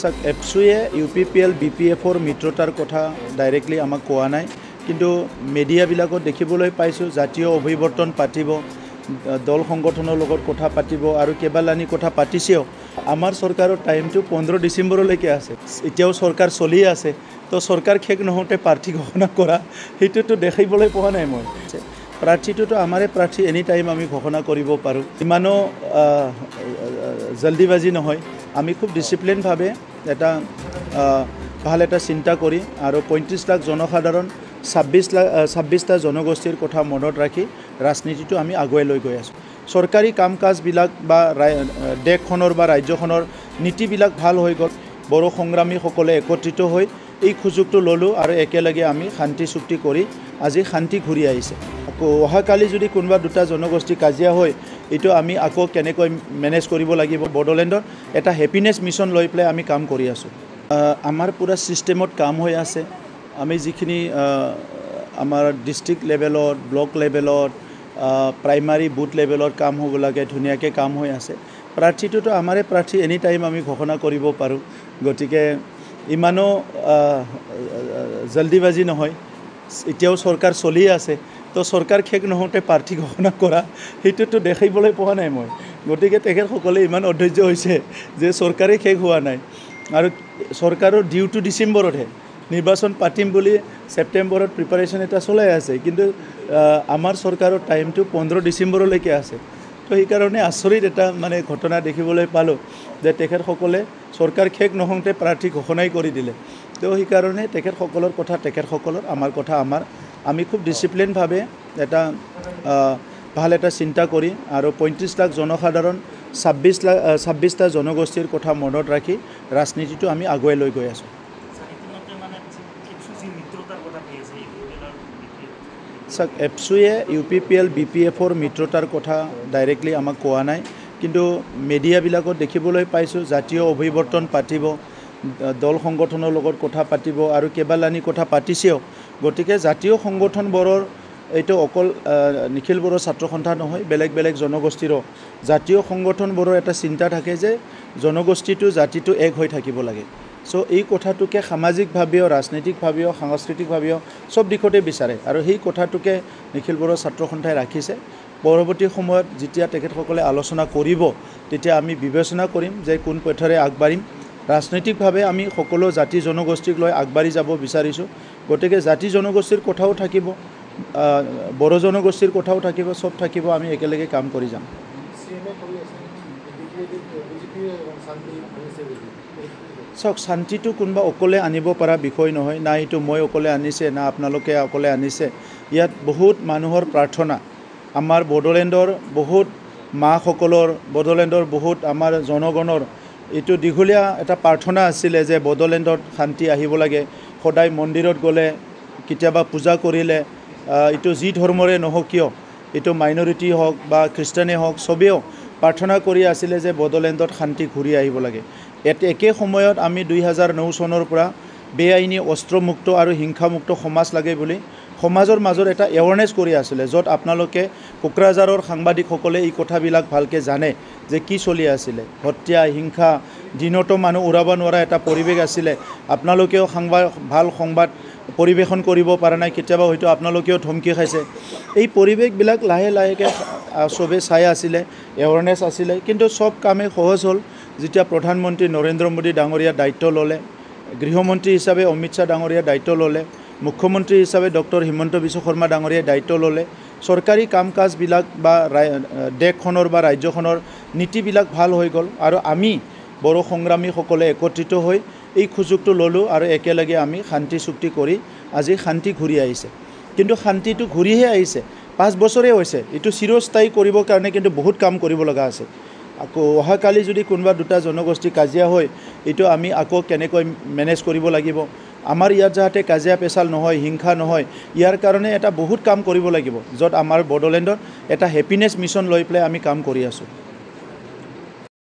চাওক এপছুৱে UPPL BPFৰ মিত্ৰতাৰ কথা ডাইৰেক্টলি আমাক কোৱা নাই, কিন্তু মিডিয়াবিলাকত দেখিবলৈ পাইছোঁ জাতীয় অভিৱৰ্তন পাতিব, দল সংগঠনৰ লগত কথা পাতিব আৰু কেইবালানি কথা পাতিছেও। আমাৰ চৰকাৰৰ টাইমটো 15 ডিচেম্বৰলৈকে আছে, এতিয়াও চৰকাৰ চলি আছে। তো চৰকাৰ শেষ নহওঁতে প্ৰাৰ্থী ঘোষণা কৰা সেইটোতো দেখিবলৈ পোৱা নাই মই। প্ৰাৰ্থীটোতো আমাৰে প্ৰাৰ্থী এনি টাইম আমি ঘোষণা কৰিব পাৰোঁ, ইমানো জলদিবাজি নহয়। আমি খুব ডিচিপ্লিনভাৱে ভাল এটা চিন্তা কৰি আৰু 35 লাখ জনসাধাৰণ 26টা জনগোষ্ঠীৰ কথা মনত ৰাখি ৰাজনীতিটো আমি আগুৱাই লৈ গৈ আছোঁ। চৰকাৰী কাম কাজবিলাক বা দেশখনৰ বা ৰাজ্যখনৰ নীতিবিলাক ভাল হৈ গ'ল। বড়ো সংগ্ৰামীসকলে একত্ৰিত হৈ এই সুযোগটো ল'লোঁ আৰু একেলগে আমি শান্তি চুক্তি কৰি আজি শান্তি ঘূৰি আহিছে। আকৌ অহাকালি যদি কোনোবা দুটা জনগোষ্ঠী কাজিয়া হয়, এইটো আমি আকৌ কেনেকৈ মেনেজ কৰিব লাগিব। বড়োলেণ্ডৰ এটা হেপিনেছ মিছন লৈ পেলাই আমি কাম কৰি আছোঁ। আমাৰ পূৰা ছিষ্টেমত কাম হৈ আছে। আমি যিখিনি আমাৰ ডিষ্ট্ৰিক্ট লেভেলত, ব্লক লেভেলত, প্ৰাইমাৰী বুথ লেভেলত কাম হ'ব লাগে, ধুনীয়াকৈ কাম হৈ আছে। প্ৰাৰ্থীটোতো আমাৰে প্ৰাৰ্থী এনি টাইম আমি ঘোষণা কৰিব পাৰোঁ, গতিকে ইমানো জলদিবাজি নহয়। এতিয়াও চৰকাৰ চলি আছে, তো চৰকাৰ শেষ নহওঁতে প্ৰাৰ্থী ঘোষণা কৰা সেইটোতো দেখিবলৈ পোৱা নাই মই। গতিকে তেখেতসকলে ইমান অধৈৰ্য হৈছে যে চৰকাৰেই শেষ হোৱা নাই আৰু চৰকাৰৰ ডিউটো ডিচেম্বৰতহে। নিৰ্বাচন পাতিম বুলি ছেপ্টেম্বৰত প্ৰিপাৰেশ্যন এটা চলাই আছে, কিন্তু আমাৰ চৰকাৰৰ টাইমটো 15 ডিচেম্বৰলৈকে আছে। তো সেইকাৰণে আচৰিত এটা ঘটনা দেখিবলৈ পালোঁ যে তেখেতসকলে চৰকাৰ শেষ নহওঁতে প্ৰাৰ্থী ঘোষণাই কৰি দিলে। তো সেইকাৰণে তেখেতসকলৰ কথা তেখেতসকলৰ, আমাৰ কথা আমাৰ। আমি খুব ডিচিপ্লিনভাৱে ভাল এটা চিন্তা কৰি আৰু 35 লাখ জনসাধাৰণ 26টা জনগোষ্ঠীৰ কথা মনত ৰাখি ৰাজনীতিটো আমি আগুৱাই লৈ গৈ আছোঁ। চাওক এপছুৱে UPPL BPFৰ মিত্ৰতাৰ কথা ডাইৰেক্টলি আমাক কোৱা নাই, কিন্তু মিডিয়াবিলাকত দেখিবলৈ পাইছোঁ জাতীয় অভিৱৰ্তন পাতিব, দল সংগঠনৰ লগত কথা পাতিব আৰু কেইবালানি কথা পাতিছেও। গতিকে জাতীয় সংগঠনবোৰৰ এইটো অকল নিখিল বড়ো ছাত্ৰ সন্থা নহয়, বেলেগ বেলেগ জনগোষ্ঠীৰো জাতীয় সংগঠনবোৰৰ এটা চিন্তা থাকে যে জনগোষ্ঠীটো জাতিটো এক হৈ থাকিব লাগে। চ' এই কথাটোকে সামাজিকভাৱেও, ৰাজনৈতিকভাৱেও, সাংস্কৃতিকভাৱেও চব দিশতে বিচাৰে আৰু সেই কথাটোকে নিখিল বড়ো ছাত্ৰ সন্থাই ৰাখিছে। পৰৱৰ্তী সময়ত যেতিয়া তেখেতসকলে আলোচনা কৰিব, তেতিয়া আমি বিবেচনা কৰিম যে কোন পথেৰে আগবাঢ়িম। ৰাজনৈতিকভাৱে আমি সকলো জাতি জনগোষ্ঠীক লৈ আগবাঢ়ি যাব বিচাৰিছোঁ। গতিকে জাতি জনগোষ্ঠীৰ কথাও থাকিব, বড়ো জনগোষ্ঠীৰ কথাও থাকিব, চব থাকিব, আমি একেলগে কাম কৰি যাম। চাওক শান্তিটো কোনোবা অকলে আনিব পৰা বিষয় নহয়, না এইটো মই অকলে আনিছে না আপোনালোকে অকলে আনিছে। ইয়াত বহুত মানুহৰ প্ৰাৰ্থনা, আমাৰ বড়োলেণ্ডৰ বহুত মাসকলৰ, বড়োলেণ্ডৰ বহুত আমাৰ জনগণৰ এইটো দীঘলীয়া এটা প্ৰাৰ্থনা আছিলে যে বড়োলেণ্ডত শান্তি আহিব লাগে। সদায় মন্দিৰত গ'লে, কেতিয়াবা পূজা কৰিলে, এইটো যি ধৰ্মৰে নহওক কিয়, এইটো মাইনৰিটি হওক বা খ্ৰীষ্টানেই হওক, চবেও প্ৰাৰ্থনা কৰি আছিলে যে বড়োলেণ্ডত শান্তি ঘূৰি আহিব লাগে। একে সময়ত আমি 2009 চনৰ পৰা বেআইনী অস্ত্ৰমুক্ত আৰু হিংসামুক্ত সমাজ লাগে বুলি সমাজৰ মাজত এটা এৱাৰনেছ কৰি আছিলে, য'ত আপোনালোকে কোকৰাঝাৰৰ সাংবাদিকসকলে এই কথাবিলাক ভালকৈ জানে যে কি চলি আছিলে। হত্যা, হিংসা, দিনতো মানুহ উৰাব নোৱাৰা এটা পৰিৱেশ আছিলে। আপোনালোকেও ভাল সংবাদ পৰিৱেশন কৰিব পৰা নাই, কেতিয়াবা হয়তো আপোনালোকেও ধমকি খাইছে। এই পৰিৱেশবিলাক লাহে লাহেকৈ চবেই চাই আছিলে, এৱাৰনেছ আছিলে, কিন্তু চব কামেই সহজ হ'ল যেতিয়া প্ৰধানমন্ত্ৰী নৰেন্দ্ৰ মোদী ডাঙৰীয়া দায়িত্ব ল'লে, গৃহমন্ত্ৰী হিচাপে অমিত শ্বাহ ডাঙৰীয়া দায়িত্ব ল'লে, মুখ্যমন্ত্ৰী হিচাপে ডক্টৰ হিমন্ত বিশ্ব শৰ্মা ডাঙৰীয়াই দায়িত্ব ল'লে। চৰকাৰী কাম কাজবিলাক বা দেশখনৰ বা ৰাজ্যখনৰ নীতিবিলাক ভাল হৈ গ'ল আৰু আমি বড়ো সংগ্ৰামীসকলে একত্ৰিত হৈ এই সুযোগটো ল'লোঁ আৰু একেলগে আমি শান্তি চুক্তি কৰি আজি শান্তি ঘূৰি আহিছে। কিন্তু শান্তিটো ঘূৰিহে আহিছে, 5 বছৰেই হৈছে। এইটো চিৰস্থায়ী কৰিবৰ কাৰণে কিন্তু বহুত কাম কৰিব লগা আছে। আকৌ অহাকালি যদি কোনোবা দুটা জনগোষ্ঠী কাজিয়া হয়, এইটো আমি আকৌ কেনেকৈ মেনেজ কৰিব লাগিব। আমাৰ ইয়াত যাতে কাজিয়া পেচাল নহয়, হিংসা নহয়, ইয়াৰ কাৰণে এটা বহুত কাম কৰিব লাগিব, য'ত আমাৰ বড়োলেণ্ডত এটা হেপিনেছ মিছন লৈ পেলাই আমি কাম কৰি আছোঁ।